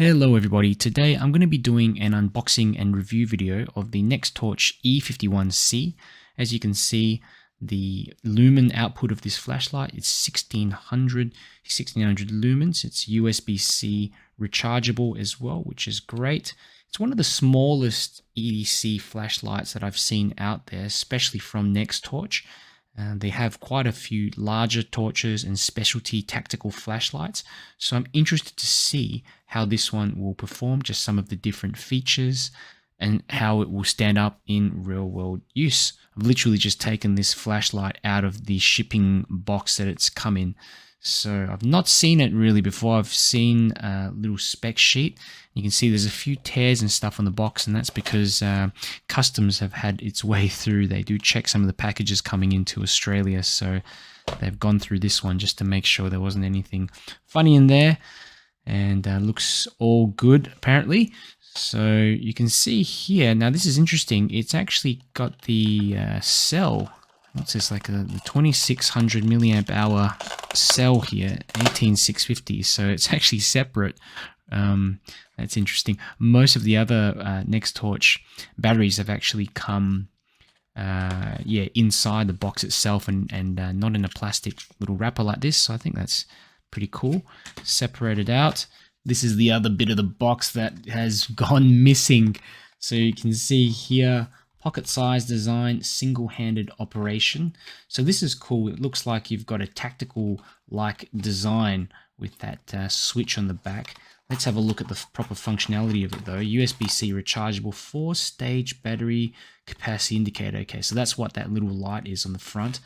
Hello everybody, today I'm going to be doing an unboxing and review video of the Nextorch E51C. As you can see, the lumen output of this flashlight is 1600 lumens. It's USB-C rechargeable as well, which is great. It's one of the smallest EDC flashlights that I've seen out there, especially from Nextorch. They have quite a few larger torches and specialty tactical flashlights, so I'm interested to see how this one will perform, just some of the different features and how it will stand up in real world use. I've literally just taken this flashlight out of the shipping box that it's come in, so I've not seen it really before. I've seen a little spec sheet. You can see there's a few tears and stuff on the box, and that's because customs have had its way through. They do check some of the packages coming into Australia, so they've gone through this one just to make sure there wasn't anything funny in there, and looks all good apparently. So you can see here, now this is interesting, it's actually got the cell. What's this, like the 2600 milliamp hour cell here, 18650, so it's actually separate. That's interesting. Most of the other Nextorch batteries have actually come inside the box itself and not in a plastic little wrapper like this, so I think that's pretty cool. Separated out. This is the other bit of the box that has gone missing. So you can see here, pocket size design, single-handed operation. So this is cool. It looks like you've got a tactical like design with that switch on the back. Let's have a look at the proper functionality of it though. USB-C rechargeable 4-stage battery capacity indicator. Okay, so that's what that little light is on the front.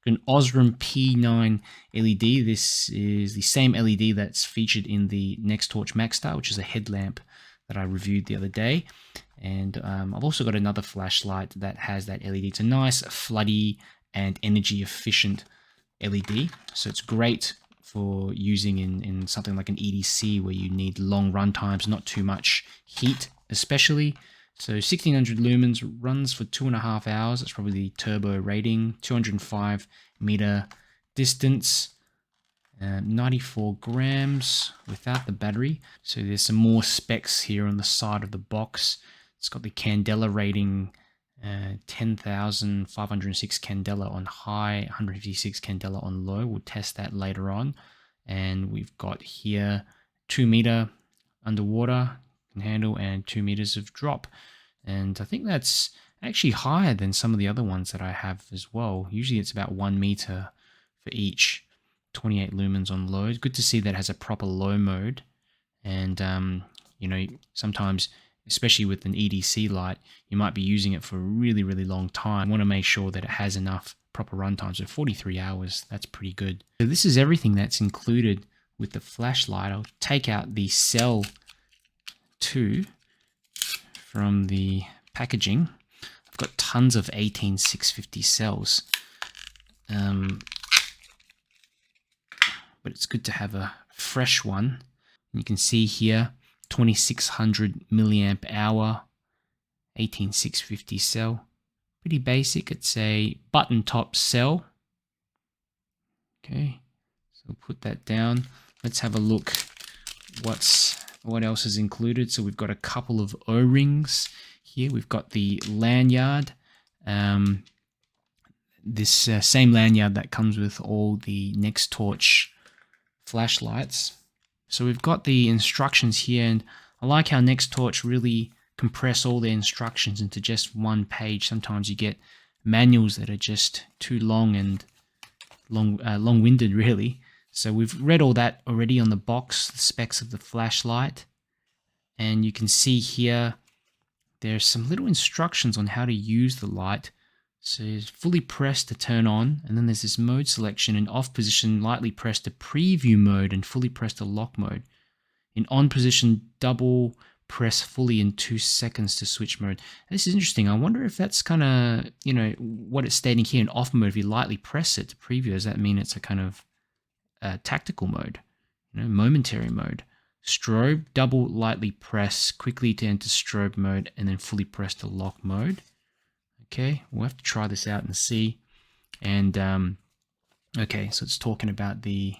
An Osram P9 LED. This is the same LED that's featured in the Nextorch Maxstar, which is a headlamp that I reviewed the other day. And I've also got another flashlight that has that LED. It's a nice, floody, and energy efficient LED. So it's great for using in something like an EDC where you need long run times, not too much heat especially. So 1600 lumens, runs for 2.5 hours. That's probably the turbo rating. 205 meter distance. 94 grams without the battery. So there's some more specs here on the side of the box. It's got the candela rating, 10,506 candela on high, 156 candela on low. We'll test that later on. And we've got here 2 meter underwater can handle and 2 meters of drop. And I think that's actually higher than some of the other ones that I have as well. Usually it's about 1 meter for each. 28 lumens on low. It's good to see that it has a proper low mode. And you know, sometimes, especially with an EDC light, you might be using it for a really, really long time. You want to make sure that it has enough proper runtime. So 43 hours, that's pretty good. So this is everything that's included with the flashlight. I'll take out the cell 2 from the packaging. I've got tons of 18650 cells. But it's good to have a fresh one. You can see here, 2600 milliamp hour, 18650 cell. Pretty basic. It's a button top cell. Okay, so put that down. Let's have a look what else is included. So we've got a couple of O-rings here. We've got the lanyard. This same lanyard that comes with all the Nextorch flashlights. So we've got the instructions here, and I like how Nextorch really compress all their instructions into just one page. Sometimes you get manuals that are just too long and long-winded really. So we've read all that already on the box, the specs of the flashlight, and you can see here there's some little instructions on how to use the light. So it's fully press to turn on, and then there's this mode selection. In off position, lightly press to preview mode, and fully press to lock mode. In on position, double press fully in 2 seconds to switch mode. This is interesting. I wonder if that's kind of, you know, what it's stating here in off mode. If you lightly press it to preview, does that mean it's a kind of tactical mode, you know, momentary mode? Strobe, double lightly press quickly to enter strobe mode, and then fully press to lock mode. Okay, we'll have to try this out and see. And okay, so it's talking about the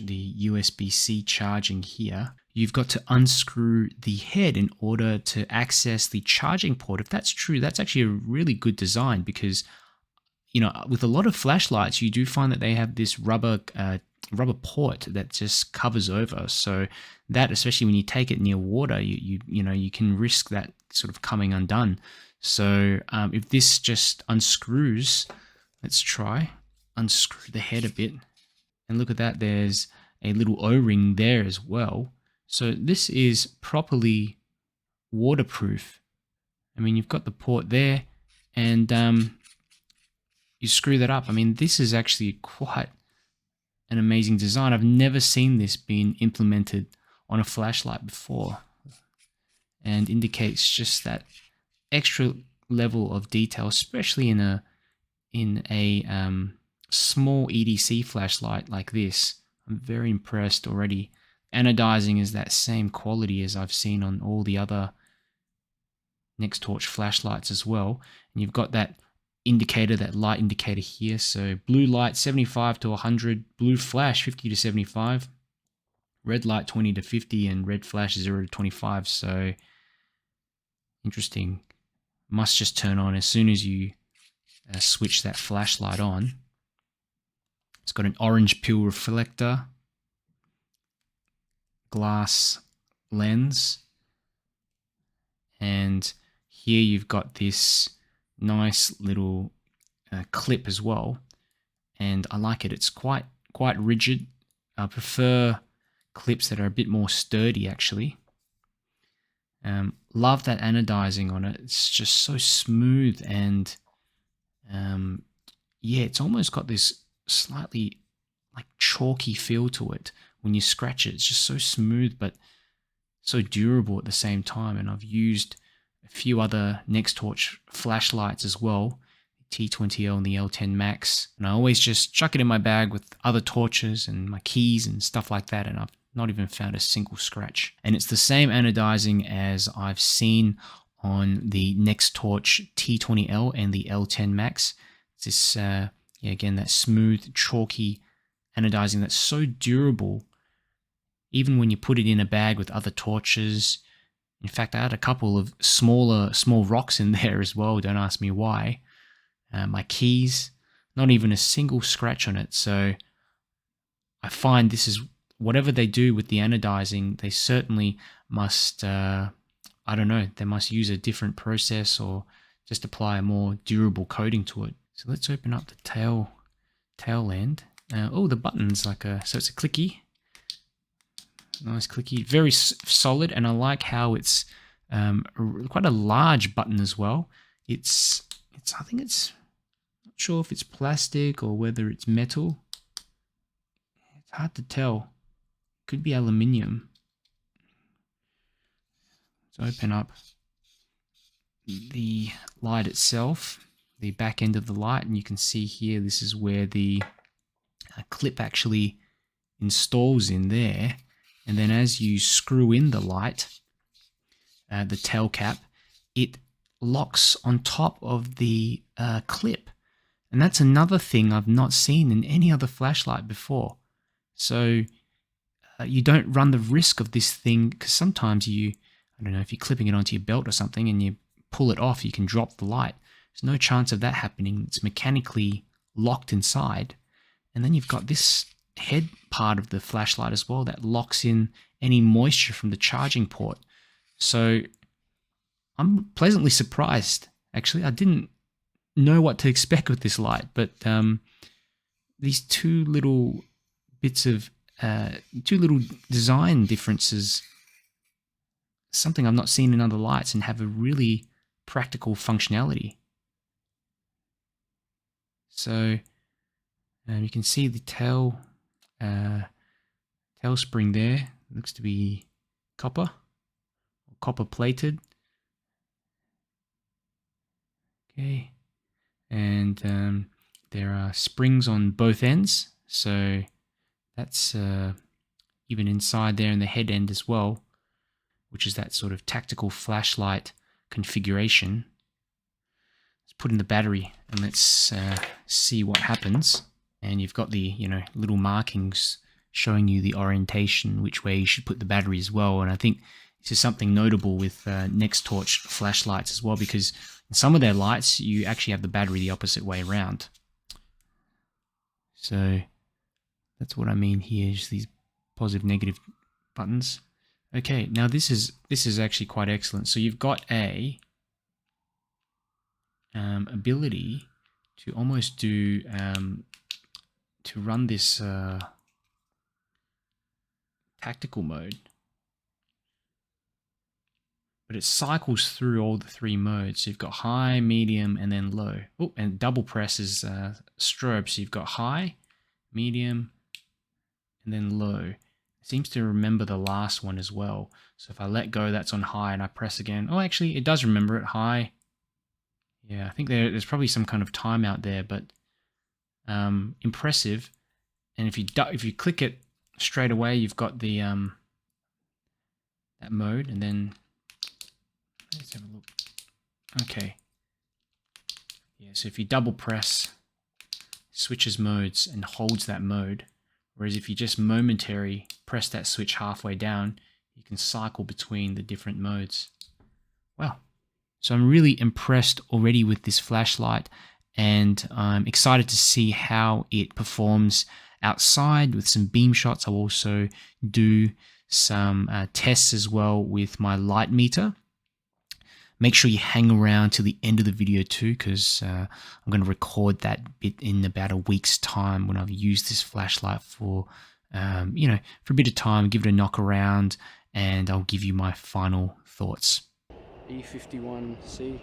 the USB-C charging here, you've got to unscrew the head in order to access the charging port. If that's true, that's actually a really good design, because with a lot of flashlights, you do find that they have this rubber port that just covers over. So that, especially when you take it near water, you can risk that sort of coming undone. So if this just unscrews, let's try unscrew the head a bit, and look at that. There's a little O-ring there as well. So this is properly waterproof. I mean, you've got the port there, and you screw that up. I mean, this is actually quite an amazing design. I've never seen this being implemented on a flashlight before, and indicates just that extra level of detail, especially in a small EDC flashlight like this. I'm very impressed already. Anodizing is that same quality as I've seen on all the other Nextorch flashlights as well. And you've got that indicator, that light indicator here. So blue light 75 to 100, blue flash 50 to 75, red light 20 to 50, and red flash 0 to 25. So interesting. Must just turn on as soon as you switch that flashlight on. It's got an orange peel reflector, glass lens, and here you've got this nice little clip as well, and I like it. It's quite rigid. I prefer clips that are a bit more sturdy, actually. Love that anodizing on it. It's just so smooth, and yeah, it's almost got this slightly like chalky feel to it when you scratch it. It's just so smooth but so durable at the same time. And I've used a few other Nextorch flashlights as well, the T20L and the L10 Max, and I always just chuck it in my bag with other torches and my keys and stuff like that, and I've not even found a single scratch. And it's the same anodizing as I've seen on the Nextorch T20L and the L10 Max. It's this, again, that smooth, chalky anodizing that's so durable, even when you put it in a bag with other torches. In fact, I had a couple of small rocks in there as well. Don't ask me why. My keys, not even a single scratch on it. So I find this is, whatever they do with the anodizing, they certainly must, I don't know, they must use a different process or just apply a more durable coating to it. So let's open up the tail end. Oh, the button's like so it's a clicky. Nice clicky, very solid, and I like how it's quite a large button as well. It's I think it's, not sure if it's plastic or whether it's metal. It's hard to tell. Could be aluminium. Let's open up the light itself, the back end of the light, and you can see here this is where the clip actually installs in there. And then as you screw in the light, the tail cap, it locks on top of the clip. And that's another thing I've not seen in any other flashlight before. So you don't run the risk of this thing, because sometimes I don't know, if you're clipping it onto your belt or something and you pull it off, you can drop the light. There's no chance of that happening. It's mechanically locked inside. And then you've got this head part of the flashlight as well that locks in any moisture from the charging port. So I'm pleasantly surprised, actually. I didn't know what to expect with this light, but these two little bits of two little design differences, something I've not seen in other lights, and have a really practical functionality. So you can see the tail spring there. It looks to be copper plated. Okay, and there are springs on both ends, so that's even inside there in the head end as well, which is that sort of tactical flashlight configuration. Let's put in the battery and let's see what happens. And you've got the little markings showing you the orientation, which way you should put the battery as well. And I think this is something notable with Nextorch flashlights as well, because in some of their lights, you actually have the battery the opposite way around. So that's what I mean here, is these positive, negative buttons. Okay, now this is actually quite excellent. So you've got a ability to almost do to run this tactical mode, but it cycles through all the three modes. So you've got high, medium, and then low. Oh, and double press is strobe. So you've got high, medium, and then low. It seems to remember the last one as well. So if I let go, that's on high, and I press again. Oh, actually, it does remember it, high. Yeah, I think there's probably some kind of timeout there, but impressive. And if you click it straight away, you've got the that mode, and then let's have a look. Okay. Yeah, so if you double press, switches modes and holds that mode. Whereas if you just momentary press that switch halfway down, you can cycle between the different modes. Wow. So I'm really impressed already with this flashlight, and I'm excited to see how it performs outside with some beam shots. I'll also do some tests as well with my light meter. Make sure you hang around till the end of the video too, because I'm going to record that bit in about a week's time when I've used this flashlight for, you know, for a bit of time, give it a knock around, and I'll give you my final thoughts. E51C.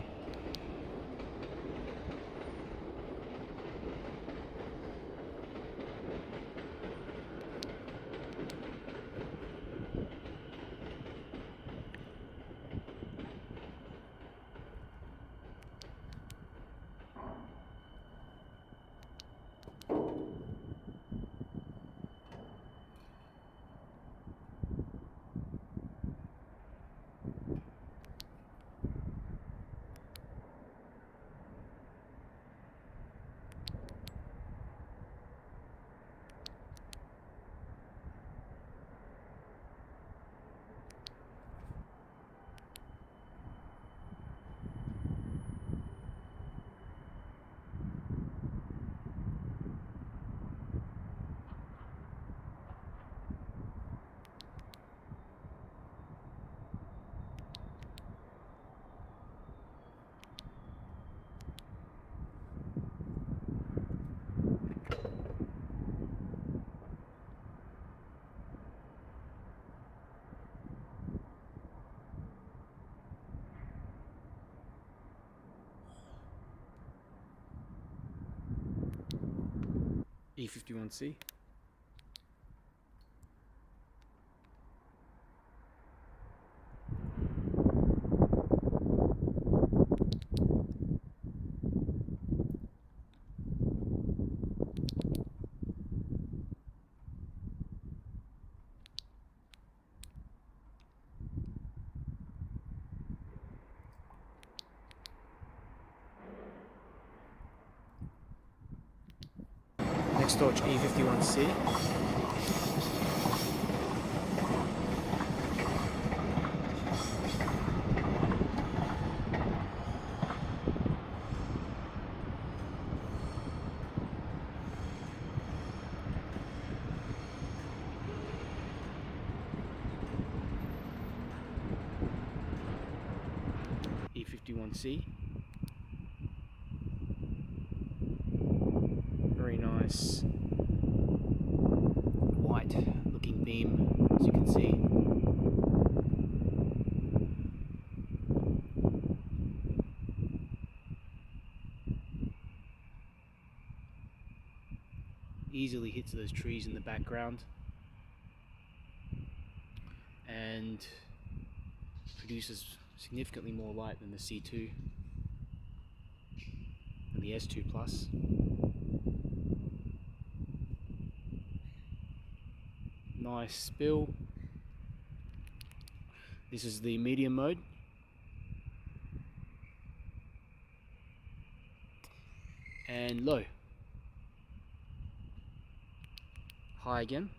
E51C. Nextorch E51C. E51C. Very nice white looking beam, as you can see. Easily hits those trees in the background and produces significantly more light than the C2 and the S2 Plus. Nice spill. This is the medium mode. And low. High again.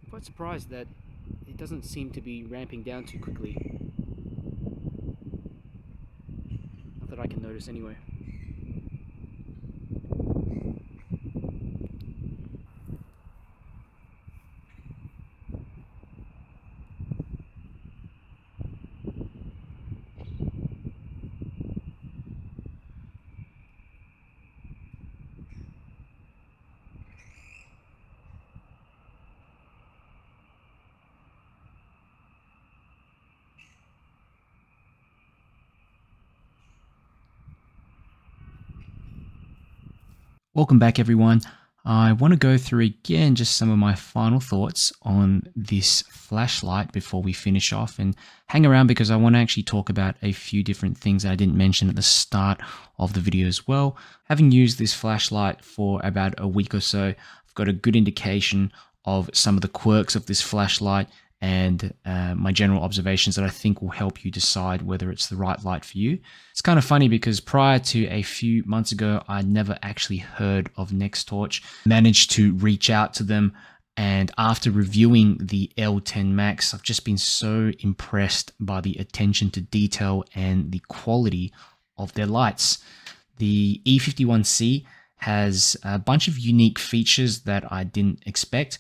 quite surprised that it doesn't seem to be ramping down too quickly. Not that I can notice anyway. Welcome back, everyone. I want to go through again just some of my final thoughts on this flashlight before we finish off, and hang around because I want to actually talk about a few different things that I didn't mention at the start of the video as well. Having used this flashlight for about a week or so, I've got a good indication of some of the quirks of this flashlight and my general observations that I think will help you decide whether it's the right light for you. It's kind of funny because prior to a few months ago, I'd never actually heard of Nextorch. Managed to reach out to them, and after reviewing the L10 Max, I've just been so impressed by the attention to detail and the quality of their lights. The E51C has a bunch of unique features that I didn't expect,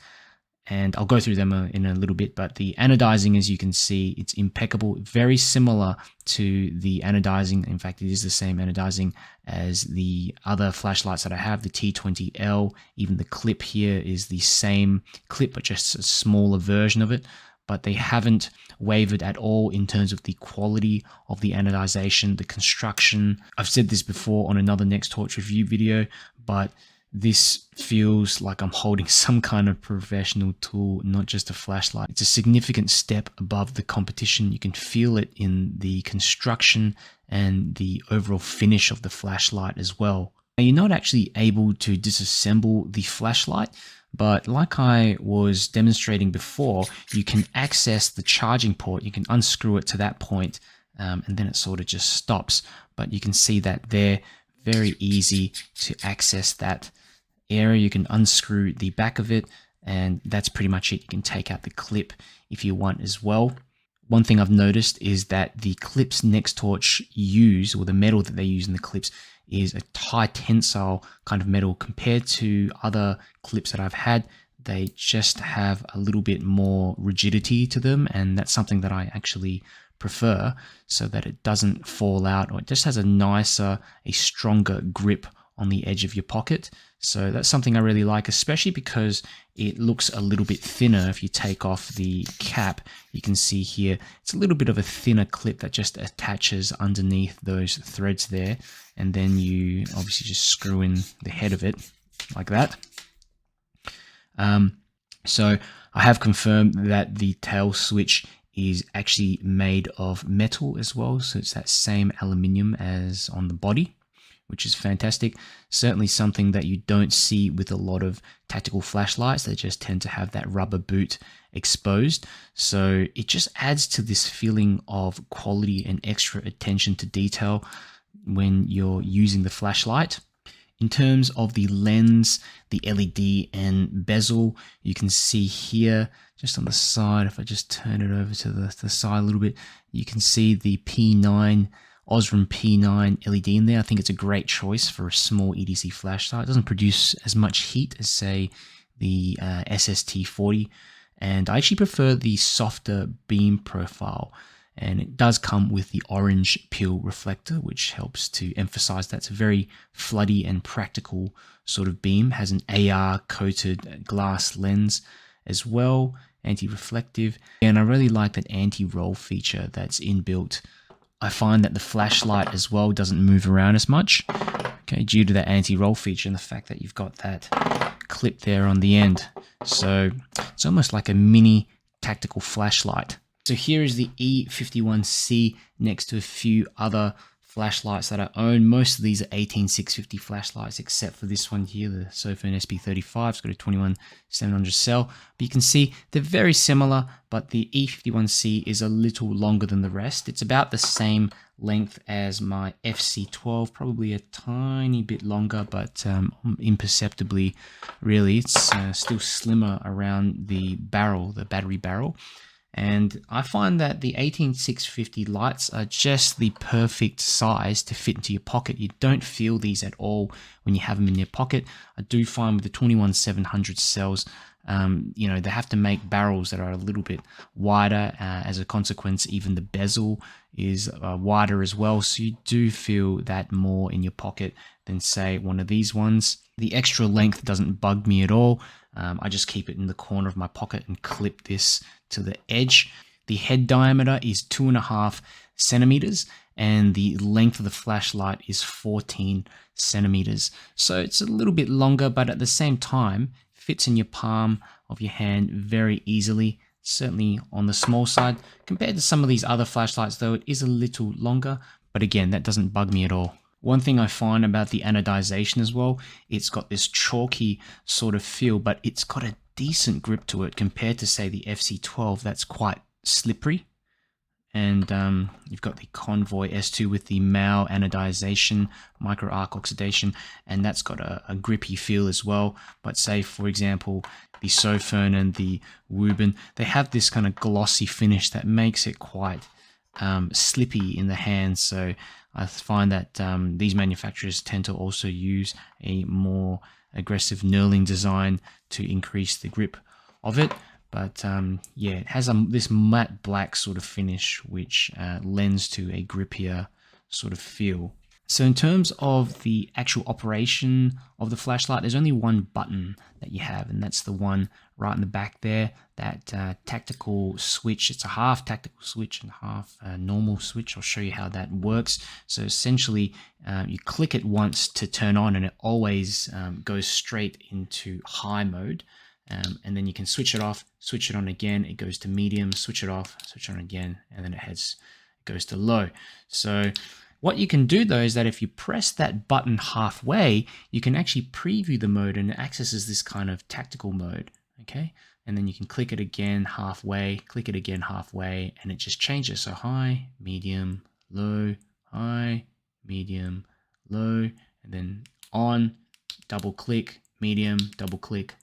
and I'll go through them in a little bit, but the anodizing, as you can see, it's impeccable, very similar to the anodizing. In fact, it is the same anodizing as the other flashlights that I have, the T20L. Even the clip here is the same clip, but just a smaller version of it. But they haven't wavered at all in terms of the quality of the anodization, the construction. I've said this before on another Nextorch review video, but this feels like I'm holding some kind of professional tool, not just a flashlight. It's a significant step above the competition. You can feel it in the construction and the overall finish of the flashlight as well. Now, you're not actually able to disassemble the flashlight, but like I was demonstrating before, you can access the charging port. You can unscrew it to that point, and then it sort of just stops. But you can see that there, very easy to access that area. You can unscrew the back of it, and that's pretty much it. You can take out the clip if you want as well. One thing I've noticed is that the clips Nextorch use, or the metal that they use in the clips, is a high tensile kind of metal compared to other clips that I've had. They just have a little bit more rigidity to them, and that's something that I actually prefer, so that it doesn't fall out, or it just has a nicer, a stronger grip on the edge of your pocket. So that's something I really like, especially because it looks a little bit thinner. If you take off the cap, you can see here, it's a little bit of a thinner clip that just attaches underneath those threads there. And then you obviously just screw in the head of it like that. So I have confirmed that the tail switch is actually made of metal as well. So it's that same aluminium as on the body, which is fantastic. Certainly something that you don't see with a lot of tactical flashlights. They just tend to have that rubber boot exposed. So it just adds to this feeling of quality and extra attention to detail when you're using the flashlight. In terms of the lens, the LED and bezel, you can see here just on the side, if I just turn it over to the side a little bit, you can see the P9 Osram P9 LED in there. I think it's a great choice for a small EDC flashlight. It doesn't produce as much heat as, say, the SST40, and I actually prefer the softer beam profile, and it does come with the orange peel reflector, which helps to emphasize that's a very floody and practical sort of beam. Has an AR coated glass lens as well, anti-reflective, and I really like that anti-roll feature that's inbuilt. I find that the flashlight as well doesn't move around as much, okay, due to that anti-roll feature and the fact that you've got that clip there on the end. So it's almost like a mini tactical flashlight. So here is the E51C next to a few other flashlights that I own. Most of these are 18650 flashlights, except for this one here, the Sophone SP35. It's got a 21700 cell. But you can see they're very similar, but the E51C is a little longer than the rest. It's about the same length as my FC12, probably a tiny bit longer, but imperceptibly, really. It's still slimmer around the barrel, the battery barrel. And I find that the 18650 lights are just the perfect size to fit into your pocket. You don't feel these at all when you have them in your pocket. I do find with the 21700 cells, you know, they have to make barrels that are a little bit wider. As a consequence, even the bezel is wider as well. So you do feel that more in your pocket than, say, one of these ones. The extra length doesn't bug me at all. I just keep it in the corner of my pocket and clip this to the edge. The head diameter is 2.5 centimeters and the length of the flashlight is 14 centimeters. So it's a little bit longer, but at the same time, fits in your palm of your hand very easily. Certainly on the small side. Compared to some of these other flashlights though, it is a little longer, but again, that doesn't bug me at all. One thing I find about the anodization as well, it's got this chalky sort of feel, but it's got a decent grip to it compared to, say, the FC12 that's quite slippery. And you've got the Convoy S2 with the Mao anodization, micro arc oxidation, and that's got a grippy feel as well. But say, for example, the Sophone and the Wuben, they have this kind of glossy finish that makes it quite slippy in the hands. So I find that these manufacturers tend to also use a more aggressive knurling design to increase the grip of it. But yeah, it has this matte black sort of finish, which lends to a grippier sort of feel. So in terms of the actual operation of the flashlight, there's only one button that you have, and that's the one right in the back there, that tactical switch. It's a half tactical switch and half normal switch. I'll show you how that works. So essentially, you click it once to turn on, and it always goes straight into high mode. And then you can switch it off, switch it on again, it goes to medium, switch it off, switch it on again, and then it goes to low. So what you can do though is that if you press that button halfway, you can actually preview the mode, and it accesses this kind of tactical mode, okay? And then you can click it again halfway, click it again halfway, and it just changes. So high, medium, low, high, medium, low, and then on, double click, medium, double click,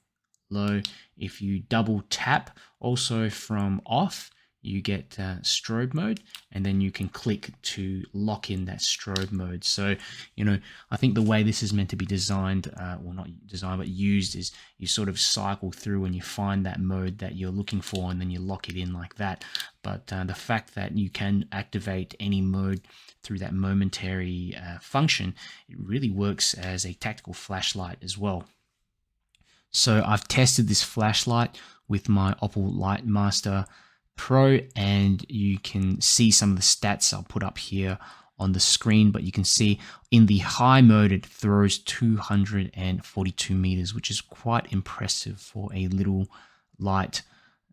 low. If you double tap also from off, you get strobe mode, and then you can click to lock in that strobe mode. So, you know, I think the way this is meant to be designed, well, not designed, but used, is you sort of cycle through and you find that mode that you're looking for, and then you lock it in like that. But the fact that you can activate any mode through that momentary function, it really works as a tactical flashlight as well. So I've tested this flashlight with my Opal Lightmaster Pro, and you can see some of the stats I'll put up here on the screen, but you can see in the high mode it throws 242 meters, which is quite impressive for a little light,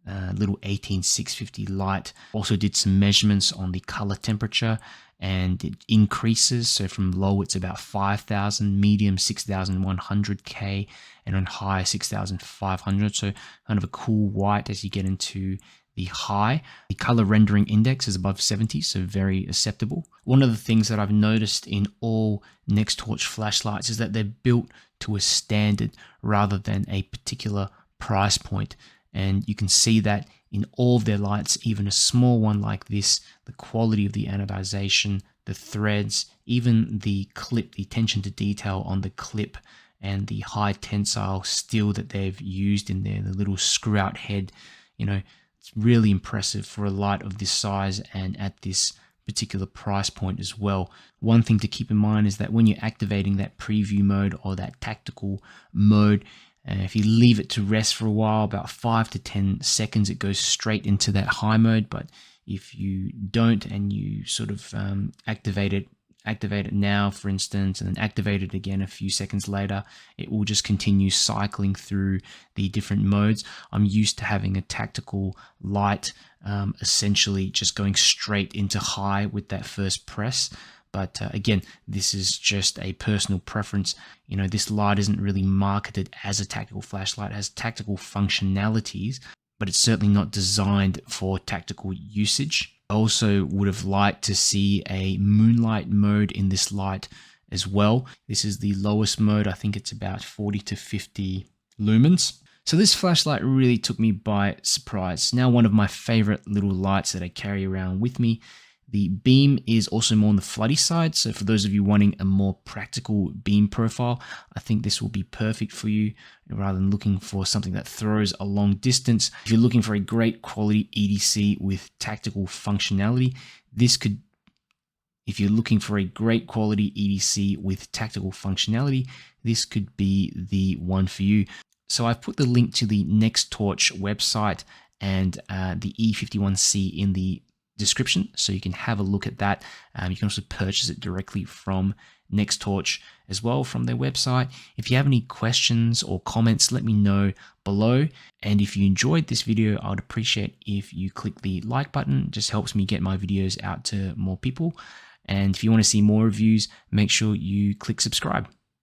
little 18650 light. Also did some measurements on the color temperature, and it increases. So from low it's about 5,000, medium 6,100 K, and on high 6,500. So kind of a cool white as you get into the high. The color rendering index is above 70, so very acceptable. One of the things that I've noticed in all Nextorch flashlights is that they're built to a standard rather than a particular price point. And you can see that in all of their lights, even a small one like this, the quality of the anodization, the threads, even the clip, the attention to detail on the clip, and the high tensile steel that they've used in there, the little screw out head, you know, it's really impressive for a light of this size and at this particular price point as well. One thing to keep in mind is that when you're activating that preview mode or that tactical mode, if you leave it to rest for a while, about 5 to 10 seconds, it goes straight into that high mode. But if you don't, and you sort of activate it now, for instance, and then activate it again a few seconds later, it will just continue cycling through the different modes. I'm used to having a tactical light essentially just going straight into high with that first press. But again, this is just a personal preference. You know, this light isn't really marketed as a tactical flashlight. It has tactical functionalities, but it's certainly not designed for tactical usage. I also would have liked to see a moonlight mode in this light as well. This is the lowest mode. I think it's about 40 to 50 lumens. So this flashlight really took me by surprise. It's now one of my favorite little lights that I carry around with me. The beam is also more on the floody side. So for those of you wanting a more practical beam profile, I think this will be perfect for you rather than looking for something that throws a long distance. If you're looking for a great quality EDC with tactical functionality, if you're looking for a great quality EDC with tactical functionality, this could be the one for you. So I've put the link to the Nextorch website and the E51C in the description, so you can have a look at that. You can also purchase it directly from Nextorch as well from their website. If you have any questions or comments, let me know below. And if you enjoyed this video, I would appreciate if you click the like button. It just helps me get my videos out to more people. And if you want to see more reviews, make sure you click subscribe.